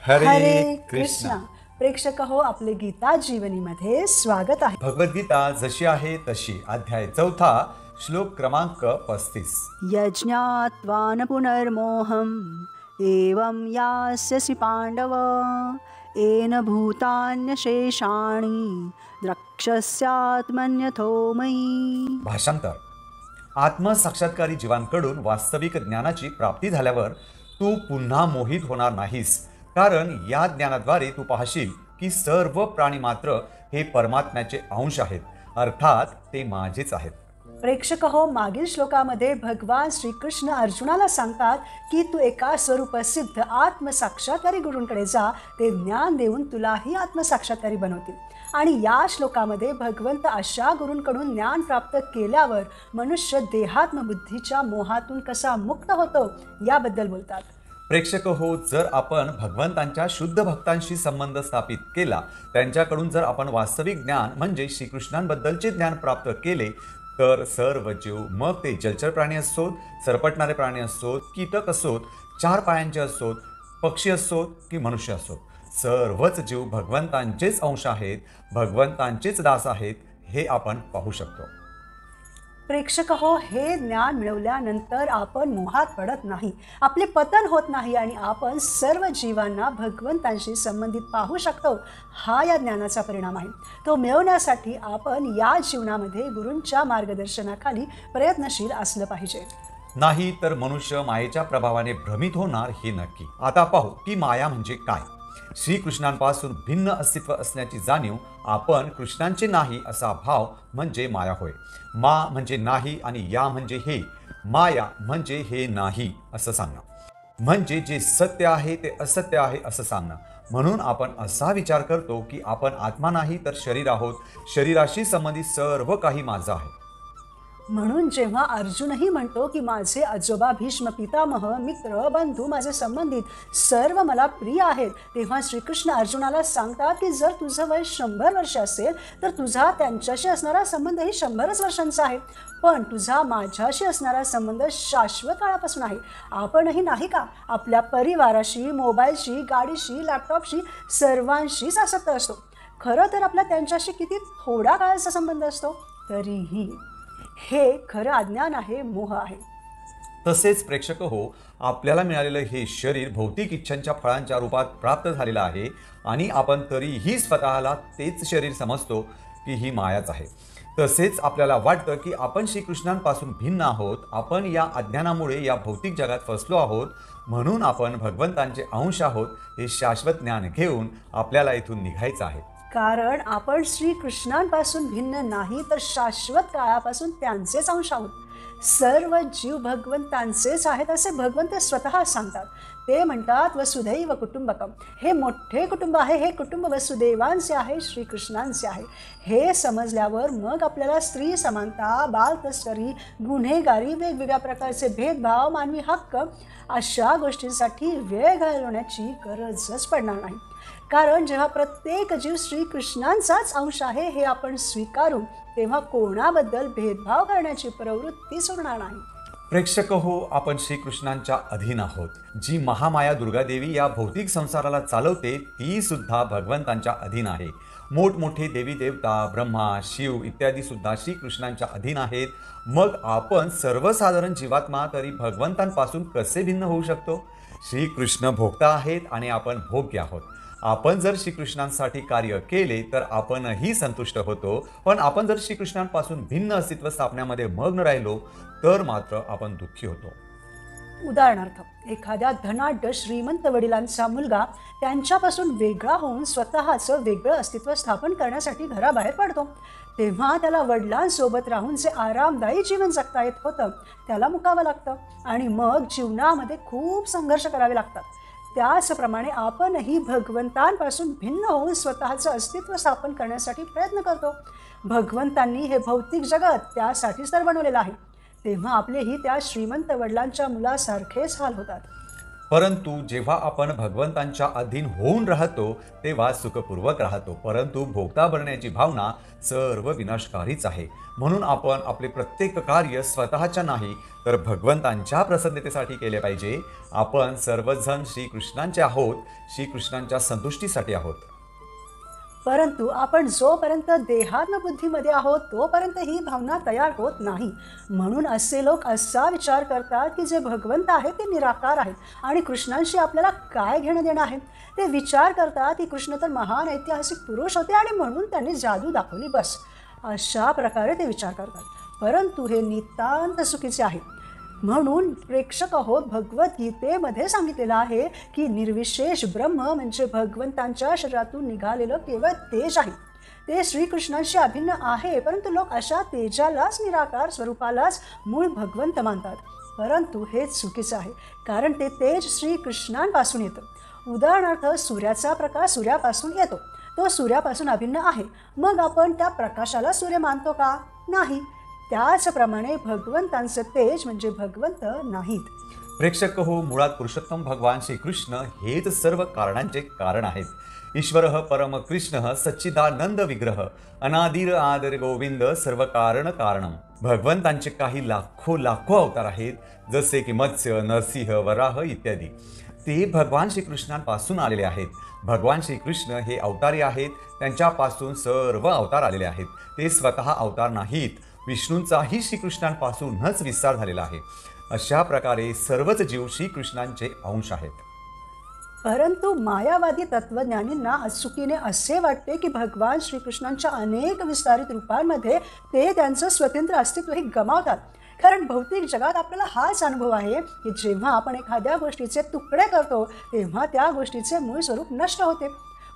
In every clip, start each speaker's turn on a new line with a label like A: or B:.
A: हरे कृष्णा. प्रेक्षक हो, आपले गीता जीवनीमध्ये स्वागत आहे.
B: भगवद्गीता जशी आहे तशी, अध्याय 4, श्लोक क्रमांक 35.
A: यज्ञात्वा न पुनर्मोहम एवं यास्यसि पांडव येन भूतान्यशेषाणि द्रक्ष्यस्यात्मन्यथो मयि.
B: भाषांतर. आत्मसाक्षात्कारी जीवांकडून वास्तविक ज्ञानाची प्राप्ती झाल्यावर तू पुन्हा मोहित होणार नाहीस, कारण या ज्ञानाद्वारे तू पाहशील की सर्व प्राणी मात्र हे परमात्म्याचे अंश आहेत, अर्थात ते माझेच आहेत.
A: प्रेक्षक हो, मागील श्लोकामध्ये भगवान श्रीकृष्ण अर्जुनाला सांगतात की तू एका स्वरूपसिद्ध आत्मसाक्षात्कारी गुरूंकडे जा, ते ज्ञान देऊन तुलाही आत्मसाक्षात्कारी बनवतील. आणि या श्लोकामध्ये भगवंत अशा गुरूंकडून ज्ञान प्राप्त केल्यावर मनुष्य देहात्मबुद्धीच्या मोहातून कसा मुक्त होतो याबद्दल बोलतात.
B: प्रेक्षक हो, जर आपण भगवंतांच्या शुद्ध भक्तांशी संबंध स्थापित केला, त्यांच्याकडून जर आपण वास्तविक ज्ञान म्हणजे श्रीकृष्णांबद्दलचे ज्ञान प्राप्त केले, तर सर्व जीव, मग ते जलचर प्राणी असोत, सरपटणारे प्राणी असोत, कीटक असोत, 4 पायांचे असोत, पक्षी असोत की मनुष्य असोत, सर्वच जीव भगवंतांचेच अंश आहेत, भगवंतांचेच दास आहेत, हे आपण पाहू शकतो.
A: प्रेक्षक हो, हे ज्ञान मिळवल्यानंतर आपण मोहात पडत नाही, आपले पतन होत नाही आणि आपण सर्व जीवांना भगवंतांशी संबंधित पाहू शकतो. हा या ज्ञानाचा परिणाम आहे. तो मिळवण्यासाठी आपण या जीवनामध्ये गुरूंच्या मार्गदर्शनाखाली प्रयत्नशील असलं पाहिजे.
B: नाही तर मनुष्य मायेच्या प्रभावाने भ्रमित होणार हे नक्की. आता पाहू की माया म्हणजे काय. श्रीकृष्णांपासून भिन्न अस्तित्व असण्याची जाणीव, आपण कृष्णांचे नाही असा भाव म्हणजे माया होय. मा म्हणजे नाही आणि या म्हणजे हे. माया म्हणजे हे नाही असं सांगणं, म्हणजे जे सत्य आहे ते असत्य आहे असं सांगणं. म्हणून आपण असा विचार करतो की आपण आत्मा नाही तर शरीर आहोत, शरीराशी संबंधित सर्व काही माझं आहे.
A: म्हणून जेव्हा अर्जुनही म्हणतो की माझे आजोबा, भीष्म, पितामह, मित्र, बंधू, माझे संबंधित सर्व मला प्रिय आहेत, तेव्हा श्रीकृष्ण अर्जुनाला सांगतात की जर तुझं वय 100 वर्ष असेल तर तुझा त्यांच्याशी असणारा संबंधही 100च वर्षांचा आहे, पण तुझा माझ्याशी असणारा संबंध शाश्वत काळापासून आहे. आपणही नाही का आपल्या परिवाराशी, मोबाईलशी, गाडीशी, लॅपटॉपशी सर्वांशीच आसक्त असतो. खरं तर आपला त्यांच्याशी किती थोडा काळाचा संबंध असतो. तरीही हे खरं अज्ञान आहे, मोह आहे.
B: तसेच प्रेक्षक हो, आपल्याला मिळालेलं हे शरीर भौतिक इच्छांच्या फळांच्या रूपात प्राप्त झालेलं आहे आणि आपण तरीही स्वतःला तेच शरीर समजतो की ही मायाच आहे. तसेच आपल्याला वाटतं की आपण श्रीकृष्णांपासून भिन्न आहोत, आपण या अज्ञानामुळे या भौतिक जगात फसलो आहोत, म्हणून आपण भगवंतांचे अंश आहोत. हे शाश्वत ज्ञान घेऊन आपल्याला इथून निघायचं आहे.
A: कारण आपण श्रीकृष्णांपासून भिन्न नाही तर शाश्वत काळापासून त्यांचेच अंश आहोत. सर्व जीव भगवंतांचेच आहेत असे भगवंत स्वतः सांगतात. ते म्हणतात वसुधैव कुटुंबकम. हे मोठे कुटुंब आहे, हे कुटुंब वसुदेवांचे आहे, श्रीकृष्णांचे आहे. हे समजल्यावर मग आपल्याला स्त्री समानता, बालतस्करी, गुन्हेगारी, वेगवेगळ्या प्रकारचे भेदभाव, मानवी हक्क अशा गोष्टींसाठी वेळ घालवण्याची गरजच पडणार नाही. कारण जेव्हा प्रत्येक जीव श्रीकृष्णांचाच अंश आहे हे आपण स्वीकारू, तेव्हा कोणाबद्दल भेदभाव करण्याची प्रवृत्ती सुरणार नाही.
B: प्रेक्षक हो, आपण श्रीकृष्णांच्या अधीन आहोत. जी महामाया दुर्गादेवी या भौतिक संसाराला चालवते ती सुद्धा भगवंतांच्या अधीन आहे. मोठमोठे देवी देवता, ब्रह्मा, शिव इत्यादी सुद्धा श्रीकृष्णांच्या अधीन आहेत. मग आपण सर्वसाधारण जीवात्मा तरी भगवंतांपासून कसे भिन्न होऊ शकतो. श्रीकृष्ण भोक्ता आहेत आणि आपण भोग्य आहोत. आपण जर श्रीकृष्णांसाठी कार्य केले तर आपणही संतुष्ट होतो, पण आपण जर श्रीकृष्णांपासून भिन्न अस्तित्व स्थापण्यामध्ये मग्न राहिलो तर मात्र आपण दुःखी होतो.
A: उदाहरणार्थ, एखाद्या धनाढ्य श्रीमंत वडिलांचा मुलगा त्यांच्यापासून वेगळा होऊन स्वतःचं वेगळं अस्तित्व स्थापन करण्यासाठी घराबाहेर पडतो. तेव्हा त्याला वडिलांसोबत राहून जे आरामदायी जीवन जगता येत होतं त्याला मुकावं लागतं आणि मग जीवनामध्ये खूप संघर्ष करावे लागतात. त्याचप्रमाणे आपणही भगवंतांपासून भिन्न होऊन स्वतःचं अस्तित्व स्थापन करण्यासाठी प्रयत्न करतो. भगवंतांनी हे भौतिक जगत त्यासाठीच तर बनवलेलं आहे. तेव्हा आपलेही त्या श्रीमंत वडिलांच्या मुलासारखेच हाल होतात.
B: परंतु जेव्हा आपण भगवंतांच्या अधीन होऊन राहतो तेव्हा सुखपूर्वक राहतो, परंतु भोगता बनण्याची भावना सर्व विनाशकारीच आहे. म्हणून आपण आपले प्रत्येक कार्य स्वतःच्या नाही तर भगवंतांच्या प्रसन्नतेसाठी केले पाहिजे. आपण सर्वजण श्रीकृष्णांचे आहोत, श्रीकृष्णांच्या संतुष्टीसाठी आहोत.
A: परंतु आपण जोपर्यंत देहात्म बुद्धीमध्ये आहोत तोपर्यंत ही भावना तयार होत नाही. म्हणून असे लोक असा विचार करतात की जे भगवंत आहेत ते निराकार आहेत आणि कृष्णांशी आपल्याला काय घेणं देणं आहे. ते विचार करतात की कृष्ण तर महान ऐतिहासिक पुरुष होते आणि म्हणून त्यांनी जादू दाखवली बस. अशा प्रकारे ते विचार करतात, परंतु हे नितांत चुकीचे आहे. म्हणून प्रेक्षक आहोत, भगवद्गीतेमध्ये सांगितलेलं आहे की निर्विशेष ब्रह्म म्हणजे भगवंतांच्या शरीरातून निघालेलं केवळ तेज आहे. ते श्रीकृष्णांशी अभिन्न आहे, परंतु लोक अशा तेजालाच, निराकार स्वरूपालाच मूळ भगवंत मानतात. परंतु हे चुकीचं आहे, कारण ते तेज श्रीकृष्णांपासून येतं. उदाहरणार्थ सूर्याचा प्रकाश सूर्यापासून येतो, तो सूर्यापासून अभिन्न आहे. मग आपण त्या प्रकाशाला सूर्य मानतो का? नाही. त्याचप्रमाणे भगवंतांचं तेज म्हणजे भगवंत नाहीत.
B: प्रेक्षक हो, मुळात पुरुषोत्तम भगवान श्रीकृष्ण हेच सर्व कारणांचे कारण आहेत. ईश्वर परम कृष्ण सच्चिदानंद विग्रह अनादिर आदर गोविंद सर्व कारण कारणम. भगवंतांचे काही लाखो अवतार आहेत, जसे की मत्स्य, नरसिंह, वराह इत्यादी. ते भगवान श्रीकृष्णांपासून आलेले आहेत. भगवान श्रीकृष्ण हे अवतारी आहेत, त्यांच्यापासून सर्व अवतार आलेले आहेत. ते स्वतः अवतार नाहीत. विष्णूंचाही श्रीकृष्णांपासूनच विस्तार झालेला आहे. अशा प्रकारे सर्वच जीव श्रीकृष्णांचे अंश आहेत.
A: परंतु मायावादी तत्वज्ञानींना चुकीने असे वाटते की भगवान श्रीकृष्णांच्या अनेक विस्तारित रूपांमध्ये ते त्यांचं स्वतंत्र अस्तित्वही गमावतात. कारण भौतिक जगात आपल्याला हाच अनुभव आहे की जेव्हा आपण एखाद्या गोष्टीचे तुकडे करतो तेव्हा त्या गोष्टीचे मूळ स्वरूप नष्ट होते.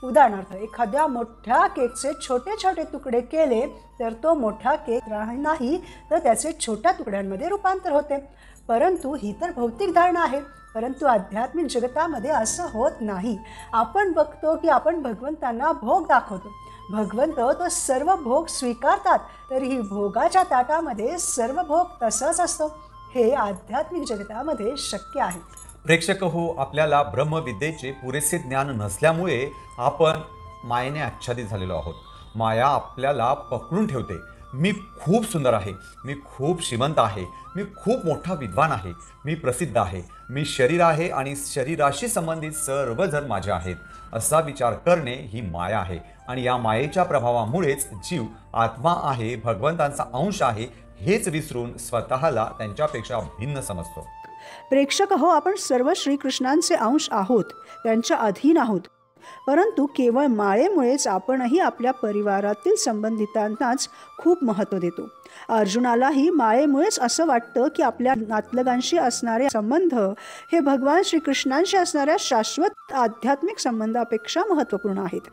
A: उदाहरणार्थ, एखाद्या मोठ्या केकचे छोटे छोटे तुकडे केले तर तो मोठा केक नाही तर त्याचे छोट्या तुकड्यांमध्ये रूपांतर होते. परंतु ही तर भौतिक धारणा आहे, परंतु आध्यात्मिक जगतामध्ये असं होत नाही. आपण बघतो की आपण भगवंतांना भोग दाखवतो, भगवंत तो सर्व भोग स्वीकारतात, तरीही भोगाच्या ताटामध्ये सर्व भोग तसाच असतो. हे आध्यात्मिक जगतामध्ये शक्य आहे.
B: प्रेक्षक हो, आपल्याला ब्रह्मविद्येचे पुरेसे ज्ञान नसल्यामुळे आपण मायेने आच्छादित झालेलो आहोत. माया आपल्याला पकडून ठेवते. मी खूप सुंदर आहे, मी खूप श्रीमंत आहे, मी खूप मोठा विद्वान आहे, मी प्रसिद्ध आहे, मी शरीर आहे आणि शरीराशी संबंधित सर्वजण माझे आहेत, असा विचार करणे ही माया आहे. आणि या मायेच्या प्रभावामुळेच जीव आत्मा आहे, भगवंतांचा अंश आहे हेच विसरून स्वतःला त्यांच्यापेक्षा भिन्न समजतो.
A: प्रेक्षक हो, आपण सर्व श्रीकृष्णांचे अंश आहोत, त्यांच्या अधीन आहोत. परंतु केवळ मायेमुळेच आपणही आपल्या परिवारातील संबंधितांनाच खूप महत्त्व देतो. अर्जुनालाही मायेमुळेच असं वाटतं की आपल्या नातलगांशी असणारे संबंध हे भगवान श्रीकृष्णांशी असणाऱ्या शाश्वत आध्यात्मिक संबंधापेक्षा महत्त्वपूर्ण आहेत.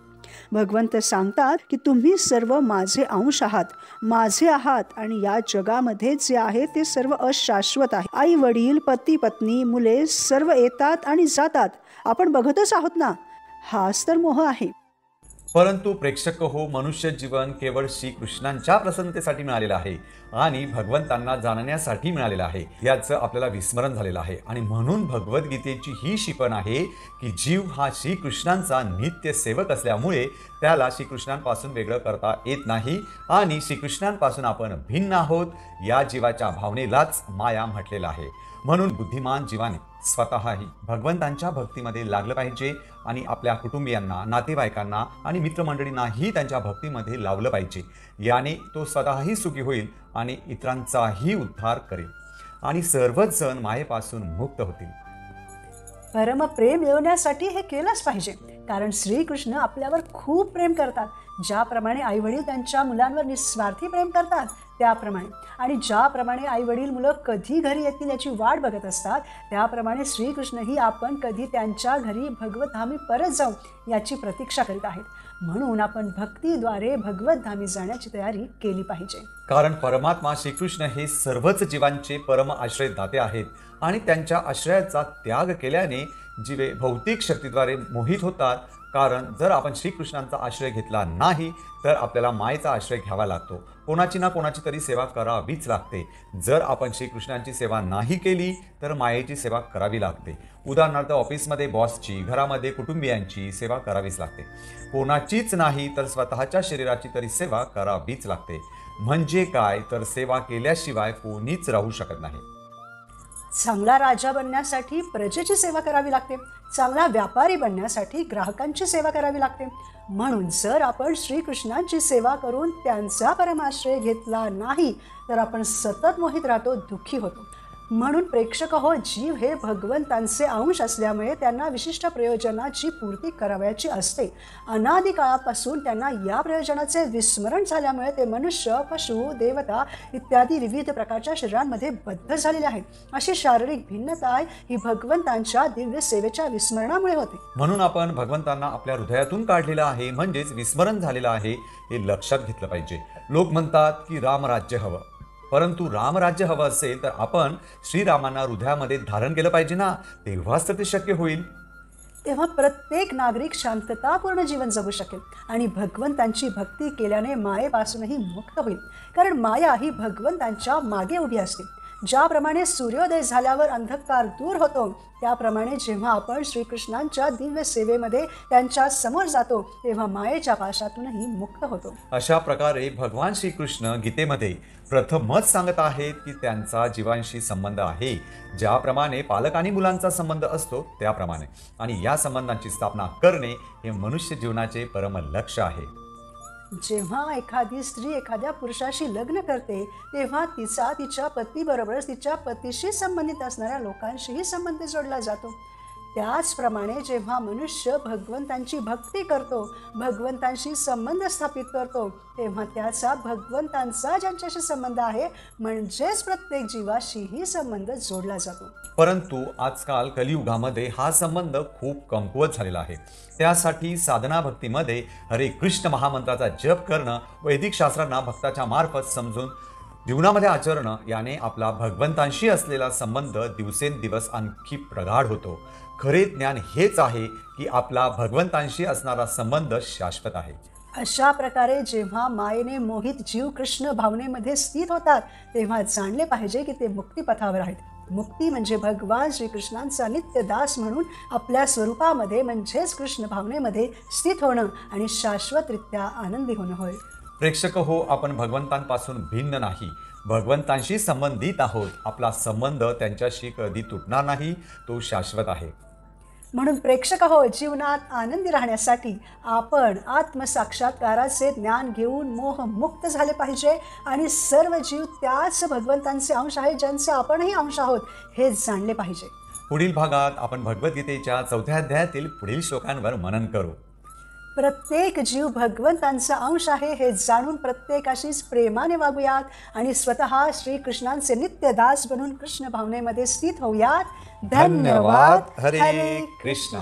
A: भगवंत सांगतात की तुम्ही सर्व माझे अंश आहात, माझे आहात आणि या जगामध्ये जे आहे ते सर्व अशाश्वत आहे. आई वडील, पती पत्नी, मुले सर्व येतात आणि जातात. आपण बघतच आहोत ना. हाच तर मोह आहे.
B: परंतु प्रेक्षक हो, मनुष्य जीवन केवळ श्रीकृष्णांच्या प्रसन्नतेसाठी मिळालेलं आहे आणि भगवंतांना जाणण्यासाठी मिळालेलं आहे, याचं आपल्याला विस्मरण झालेलं आहे. आणि म्हणून भगवद्गीतेची ही शिकवण आहे की जीव हा श्रीकृष्णांचा नित्य सेवक असल्यामुळे त्याला श्रीकृष्णांपासून वेगळं करता येत नाही आणि श्रीकृष्णांपासून आपण भिन्न आहोत. या जीवाच्या भावनेलाच माया म्हटलेलं आहे. म्हणून बुद्धिमान जीवाने स्वतःही भगवंतांच्या भक्तीमध्ये लागलं पाहिजे आणि आपल्या कुटुंबियांना, नातेवाईकांना आणि मित्रमंडळींनाही त्यांच्या भक्तीमध्ये लावलं पाहिजे. याने तो स्वतःही सुखी होईल आणि इतरांचाही उद्धार करेल आणि सर्वच जण मायेपासून मुक्त होतील.
A: परमप्रेम मिळवण्यासाठी हे केलंच पाहिजे, कारण श्रीकृष्ण आपल्यावर खूप प्रेम करतात. ज्याप्रमाणे आईवडील त्यांच्या मुलांवर निस्वार्थी प्रेम करतात त्याप्रमाणे, आणि ज्याप्रमाणे आईवडील मुलं कधी घरी येतील याची वाट बघत असतात, त्याप्रमाणे श्रीकृष्णही आपण कधी त्यांच्या घरी भगवतधामी परत जाऊ याची प्रतीक्षा करीत आहेत. म्हणून आपण भक्तीद्वारे भगवतधामी जाण्याची तयारी केली पाहिजे.
B: कारण परमात्मा श्रीकृष्ण हे सर्वच जीवांचे परम आश्रयदाते आहेत आणि त्यांच्या आश्रयाचा त्याग केल्याने जीवे भौतिक शक्तीद्वारे मोहित होतात, कारण जर आपण श्रीकृष्णांचा आश्रय घेतला नाही तर आपल्याला मायेचा आश्रय घ्यावा लागतो. कोणाची ना कोणाची तरी सेवा करावीच लागते. जर आपण श्रीकृष्णांची सेवा नाही केली तर मायेची सेवा करावी लागते. उदाहरणार्थ ऑफिसमध्ये बॉसची, घरामध्ये कुटुंबियांची सेवा करावीच लागते. कोणाचीच नाही तर स्वतःच्या शरीराची तरी सेवा करावीच लागते. म्हणजे काय तर सेवा केल्याशिवाय कोणीच राहू शकत नाही.
A: चांगला राजा बनण्यासाठी प्रजेची सेवा करावी लागते. चांगला व्यापारी बनण्यासाठी ग्राहकांची सेवा करावी लागते. म्हणून जर आपण श्रीकृष्णांची सेवा करून त्यांचा परमाश्रय घेतला नाही तर आपण सतत मोहित राहतो, दुःखी होतो. म्हणून प्रेक्षक हो, जीव हे भगवंतांचे अंश असल्यामुळे त्यांना विशिष्ट प्रयोजनाची पूर्ती करावयाची असते. अनादी काळापासून त्यांना या प्रयोजनाचे विस्मरण झाल्यामुळे ते मनुष्य, पशु, देवता इत्यादी विविध प्रकारच्या शरीरांमध्ये बद्ध झालेले आहेत. अशी शारीरिक भिन्नता ही भगवंतांच्या दिव्य सेवेच्या विस्मरणामुळे होते.
B: म्हणून आपण भगवंतांना आपल्या हृदयातून काढलेलं आहे, म्हणजेच विस्मरण झालेलं आहे हे लक्षात घेतलं पाहिजे. लोक म्हणतात की रामराज्य हवं, परंतु रामराज्य हवं असेल तर आपण श्रीरामांना हृदयामध्ये धारण केलं पाहिजे ना, तेव्हाच तर ते शक्य होईल.
A: तेव्हा प्रत्येक नागरिक शांततापूर्ण जीवन जगू शकेल आणि भगवंतांची भक्ती केल्याने मायेपासूनही मुक्त होईल. कारण माया ही भगवंतांच्या मागे उभी असते. ज्याप्रमाणे सूर्योदय झाल्यावर अंधकार दूर होतो, त्याप्रमाणे जेव्हा आपण श्रीकृष्णांच्या दिव्य सेवेमध्ये त्यांच्या समोर जातो तेव्हा मायेच्या पाशातूनही मुक्त होतो.
B: अशा प्रकारे भगवान श्रीकृष्ण गीतेमध्ये प्रथमच सांगत आहेत की त्यांचा जीवांशी संबंध आहे, ज्याप्रमाणे पालक आणि मुलांचा संबंध असतो त्याप्रमाणे. आणि या संबंधांची स्थापना करणे हे मनुष्य जीवनाचे परम लक्ष्य आहे.
A: जेव्हा एखादी स्त्री एखाद्या पुरुषाशी लग्न करते तेव्हा तिचा तिच्या पतीबरोबरच तिच्या पतीशी संबंधित असणाऱ्या लोकांशीही संबंध जोडला जातो. त्याचप्रमाणे जेव्हा मनुष्य भगवंतांची भक्ती करतो, भगवंतांशी संबंध स्थापित करतो, तेव्हा त्याचा भगवंतांचा ज्यांच्याशी संबंध आहे म्हणजेच प्रत्येक जीवाशीही संबंध जोडला जातो.
B: परंतु आजकाल कलियुगामध्ये हा संबंध खूप कमकुवत झालेला आहे. त्यासाठी साधना भक्तीमध्ये हरे कृष्ण महामंत्राचा जप करणं, वैदिक शास्त्रांना भक्ताच्या मार्फत समजून जीवनामध्ये आचरणं याने आपला भगवंतांशी असलेला संबंध दिवसेंदिवस आणखी प्रगाढ होतो. खरे ज्ञान हेच आहे की आपला भगवंतांशी असणारा संबंध शाश्वत आहे.
A: अशा प्रकारे जेव्हा मायेने मोहित जीव कृष्ण भावनेमध्ये स्थित होतात तेव्हा जाणले पाहिजे की ते मुक्तिपथावर आहेत. मुक्ती म्हणजे भगवान श्रीकृष्णांचा नित्य दास म्हणून आपल्या स्वरूपामध्ये म्हणजेच कृष्ण भावनेमध्ये स्थित होणं आणि शाश्वतरित्या आनंदी होणं होय.
B: प्रेक्षक हो, आपण भगवंतांपासून भिन्न नाही, भगवंतांशी संबंधित आहोत. आपला संबंध त्यांच्याशी कधी तुटणार नाही, तो शाश्वत आहे.
A: म्हणून प्रेक्षक हो, जीवनात आनंदी राहण्यासाठी आपण आत्मसाक्षात्काराचे ज्ञान घेऊन मोहमुक्त झाले पाहिजे आणि सर्व जीव त्याच भगवंतांचे अंश आहेत ज्यांचे आपणही अंश आहोत हे जाणले पाहिजे.
B: पुढील भागात आपण भगवद्गीतेच्या 4थ्या अध्यायातील पुढील श्लोकांवर मनन करू.
A: प्रत्येक जीव भगवंतांचा अंश आहे हे जाणून प्रत्येकाशीच प्रेमाने वागूयात आणि स्वतः श्रीकृष्णांचे नित्य दास बनून कृष्ण भावनेमध्ये स्थित होऊयात. धन्यवाद.
B: हरे कृष्ण.